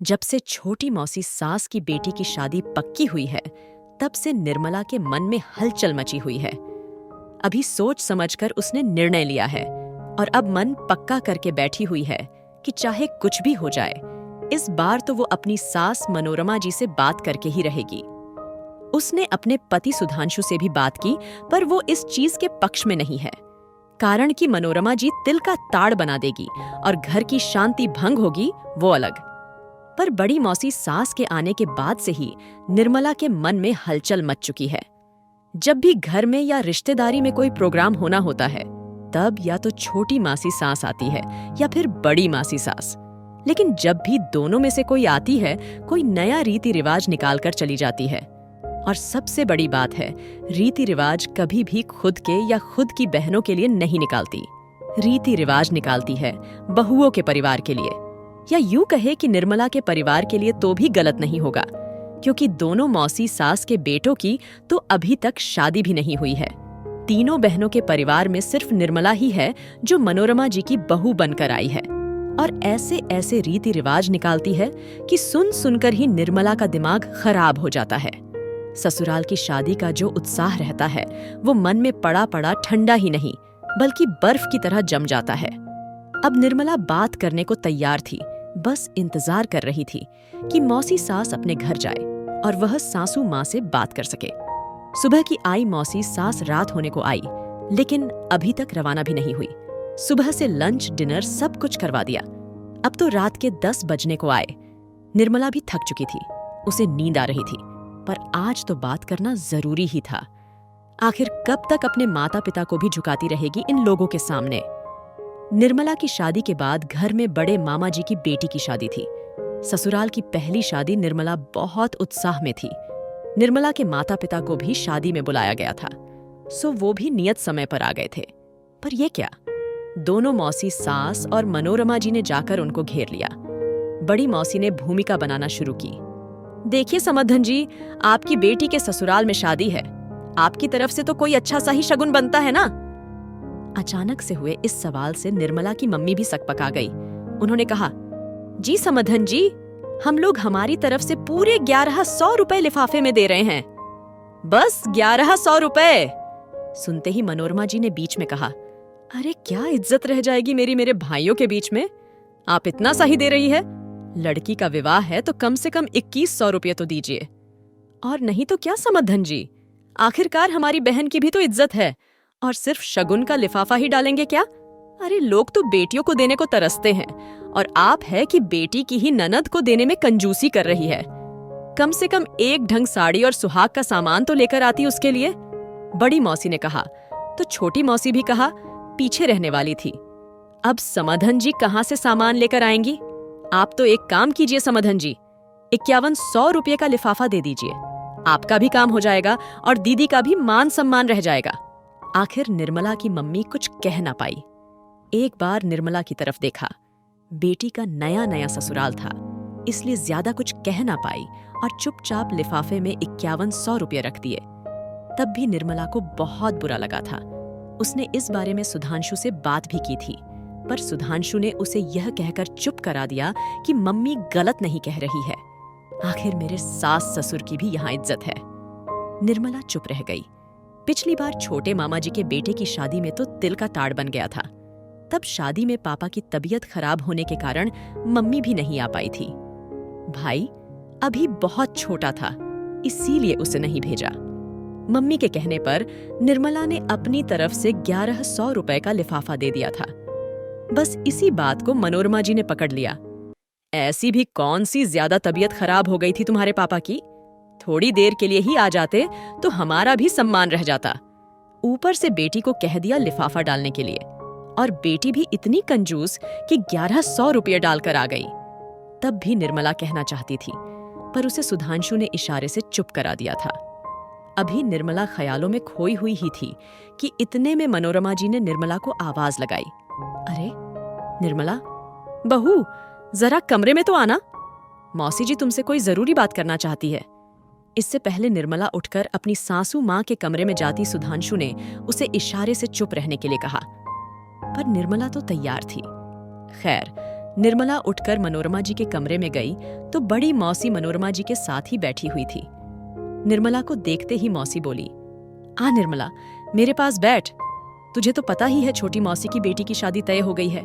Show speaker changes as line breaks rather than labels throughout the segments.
जब से छोटी मौसी सास की बेटी की शादी पक्की हुई है, तब से निर्मला के मन में हलचल मची हुई है। अभी सोच समझकर उसने निर्णय लिया है और अब मन पक्का करके बैठी हुई है कि चाहे कुछ भी हो जाए, इस बार तो वो अपनी सास मनोरमा जी से बात करके ही रहेगी। उसने अपने पति सुधांशु से भी बात की, पर वो इस चीज के पक्ष में नहीं है। कारण कि मनोरमा जी तिल का ताड़ बना देगी और घर की शांति भंग होगी, वो अलग। पर बड़ी मौसी सास के आने के बाद से ही निर्मला के मन में हलचल मच चुकी है। जब भी घर में या रिश्तेदारी में कोई प्रोग्राम होना होता है, तब या तो छोटी मासी सास आती है या फिर बड़ी मासी सास। लेकिन जब भी दोनों में से कोई आती है, कोई नया रीति रिवाज निकाल कर चली जाती है। और सबसे बड़ी बात है, रीति रिवाज कभी भी खुद के या खुद की बहनों के लिए नहीं निकालती। रीति रिवाज निकालती है बहुओं के परिवार के लिए, या यूं कहे कि निर्मला के परिवार के लिए तो भी गलत नहीं होगा, क्योंकि दोनों मौसी सास के बेटों की तो अभी तक शादी भी नहीं हुई है। तीनों बहनों के परिवार में सिर्फ निर्मला ही है जो मनोरमा जी की बहू बनकर आई है, और ऐसे ऐसे रीति रिवाज निकालती है कि सुन सुनकर ही निर्मला का दिमाग खराब हो जाता है। ससुराल की शादी का जो उत्साह रहता है, वो मन में पड़ा पड़ा ठंडा ही नहीं बल्कि बर्फ की तरह जम जाता है। अब निर्मला बात करने को तैयार थी, बस इंतजार कर रही थी कि मौसी सास अपने घर जाए और वह सासू माँ से बात कर सके। सुबह की आई मौसी सास रात होने को आई, लेकिन अभी तक रवाना भी नहीं हुई। सुबह से लंच डिनर सब कुछ करवा दिया। अब तो रात के 10 बजने को आए। निर्मला भी थक चुकी थी, उसे नींद आ रही थी, पर आज तो बात करना जरूरी ही था। आखिर कब तक अपने माता पिता को भी झुकाती रहेगी इन लोगों के सामने। निर्मला की शादी के बाद घर में बड़े मामा जी की बेटी की शादी थी। ससुराल की पहली शादी निर्मला बहुत उत्साह में थी। निर्मला के माता पिता को भी शादी में बुलाया गया था, सो वो भी नियत समय पर आ गए थे। पर ये क्या, दोनों मौसी सास और मनोरमा जी ने जाकर उनको घेर लिया। बड़ी मौसी ने भूमिका बनाना शुरू की। देखिए समधन जी, आपकी बेटी के ससुराल में शादी है, आपकी तरफ से तो कोई अच्छा सा ही शगुन बनता है ना। अचानक से हुए इस सवाल से निर्मला की मम्मी भी सकपका गई। उन्होंने कहा, जी समधन जी, हम लोग हमारी तरफ से पूरे 1100 रुपए लिफाफे में दे रहे हैं। बस 1100 रुपए? सुनते ही मनोरमा जी ने बीच में कहा, अरे क्या इज्जत रह जाएगी मेरे भाइयों के बीच में। आप इतना सा ही दे रही है? लड़की का विवाह है तो कम से कम 2100 रुपये तो दीजिए। और नहीं तो क्या समधन जी, आखिरकार हमारी बहन की भी तो इज्जत है, और सिर्फ शगुन का लिफाफा ही डालेंगे क्या? अरे लोग तो बेटियों को देने को तरसते हैं, और आप है कि बेटी की ही ननद को देने में कंजूसी कर रही है। कम से कम एक ढंग साड़ी और सुहाग का सामान तो लेकर आती उसके लिए। बड़ी मौसी ने कहा तो छोटी मौसी भी कहा, पीछे रहने वाली थी। अब समधन जी कहाँ से सामान लेकर आएंगी? आप तो एक काम कीजिए समधन जी, 5100 रुपये का लिफाफा दे दीजिए। आपका भी काम हो जाएगा और दीदी का भी मान सम्मान रह जाएगा। आखिर निर्मला की मम्मी कुछ कह ना पाई। एक बार निर्मला की तरफ देखा। बेटी का नया नया ससुराल था, इसलिए ज्यादा कुछ कह ना पाई और चुपचाप लिफाफे में 5100 रुपये रख दिए। तब भी निर्मला को बहुत बुरा लगा था। उसने इस बारे में सुधांशु से बात भी की थी, पर सुधांशु ने उसे यह कहकर चुप करा दिया कि मम्मी गलत नहीं कह रही है। आखिर मेरे सास ससुर की भी यहाँ इज्जत है। निर्मला चुप रह गई। पिछली बार छोटे मामा जी के बेटे की शादी में तो तिल का ताड़ बन गया था। तब शादी में पापा की तबीयत खराब होने के कारण मम्मी भी नहीं आ पाई थी। भाई अभी बहुत छोटा था, इसीलिए उसे नहीं भेजा। मम्मी के कहने पर निर्मला ने अपनी तरफ से 1100 रुपए का लिफाफा दे दिया था। बस इसी बात को मनोरमा जी ने पकड़ लिया। ऐसी भी कौन सी ज्यादा तबीयत खराब हो गई थी तुम्हारे पापा की? थोड़ी देर के लिए ही आ जाते तो हमारा भी सम्मान रह जाता। ऊपर से बेटी को कह दिया लिफाफा डालने के लिए, और बेटी भी इतनी कंजूस कि 1100 रुपये डालकर आ गई। तब भी निर्मला कहना चाहती थी, पर उसे सुधांशु ने इशारे से चुप करा दिया था। अभी निर्मला ख्यालों में खोई हुई ही थी कि इतने में मनोरमा जी ने निर्मला को आवाज लगाई, अरे निर्मला बहू, जरा कमरे में तो आना, मौसी जी तुमसे कोई जरूरी बात करना चाहती है। इससे पहले निर्मला उठकर अपनी सासू माँ के कमरे में जाती सुधांशु ने उसे इशारे से चुप रहने के लिए कहा, पर निर्मला तो तैयार थी। खैर, निर्मला उठकर मनोरमा जी के कमरे में गई तो बड़ी मौसी मनोरमा जी के साथ ही बैठी हुई थी। निर्मला को देखते ही मौसी बोली, आ निर्मला, मेरे पास बैठ। तुझे तो पता ही है छोटी मौसी की बेटी की शादी तय हो गई है।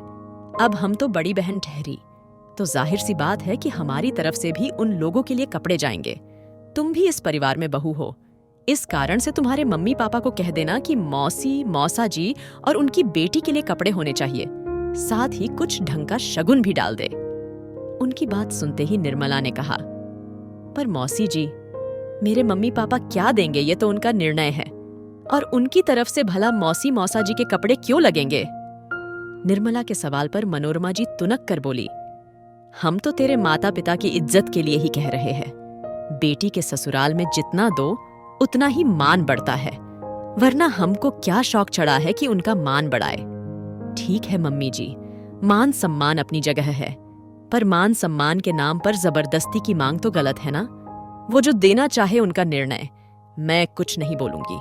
अब हम तो बड़ी बहन ठहरी, तो जाहिर सी बात है कि हमारी तरफ से भी उन लोगों के लिए कपड़े जाएंगे। तुम भी इस परिवार में बहू हो, इस कारण से तुम्हारे मम्मी पापा को कह देना कि मौसी, मौसा जी और उनकी बेटी के लिए कपड़े होने चाहिए, साथ ही कुछ ढंग का शगुन भी डाल दे। उनकी बात सुनते ही निर्मला ने कहा, पर मौसी जी, मेरे मम्मी पापा क्या देंगे ये तो उनका निर्णय है, और उनकी तरफ से भला मौसी मौसा जी के कपड़े क्यों लगेंगे? निर्मला के सवाल पर मनोरमा जी तुनक कर बोली, हम तो तेरे माता पिता की इज्जत के लिए ही कह रहे हैं। बेटी के ससुराल में जितना दो उतना ही मान बढ़ता है, वरना हमको क्या शौक चढ़ा है कि उनका मान बढ़ाए। ठीक है मम्मी जी, मान सम्मान अपनी जगह है, पर मान सम्मान के नाम पर जबरदस्ती की मांग तो गलत है ना। वो जो देना चाहे उनका निर्णय, मैं कुछ नहीं बोलूंगी,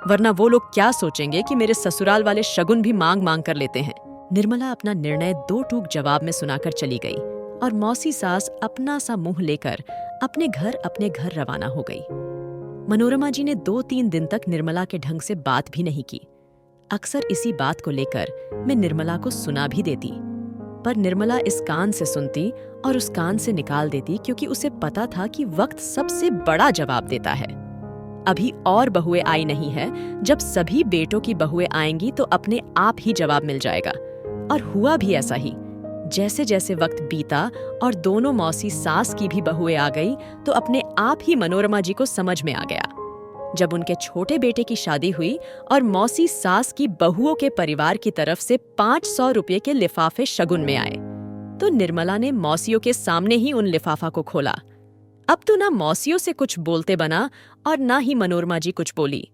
वरना वो लोग क्या सोचेंगे कि मेरे ससुराल वाले शगुन भी मांग मांग कर लेते हैं। निर्मला अपना निर्णय दो टूक जवाब में सुनाकर चली गई और मौसी सास अपना सा मुंह लेकर अपने घर रवाना हो गई। मनोरमा जी ने 2-3 दिन तक निर्मला के ढंग से बात भी नहीं की। अक्सर इसी बात को लेकर मैं निर्मला को सुना भी देती, पर निर्मला इस कान से सुनती और उस कान से निकाल देती, क्योंकि उसे पता था कि वक्त सबसे बड़ा जवाब देता है। अभी और बहुएं आई नहीं है, जब सभी बेटों की बहुएं आएंगी तो अपने आप ही जवाब मिल जाएगा। और हुआ भी ऐसा ही। जैसे जैसे वक्त बीता और दोनों मौसी सास की भी बहुएं आ गई तो अपने आप ही मनोरमा जी को समझ में आ गया। जब उनके छोटे बेटे की शादी हुई और मौसी सास की बहुओं के परिवार की तरफ से 500 रुपये के लिफाफे शगुन में आए, तो निर्मला ने मौसियों के सामने ही उन लिफाफा को खोला। अब तो ना मौसियों से कुछ बोलते बना और ना ही मनोरमा जी कुछ बोली।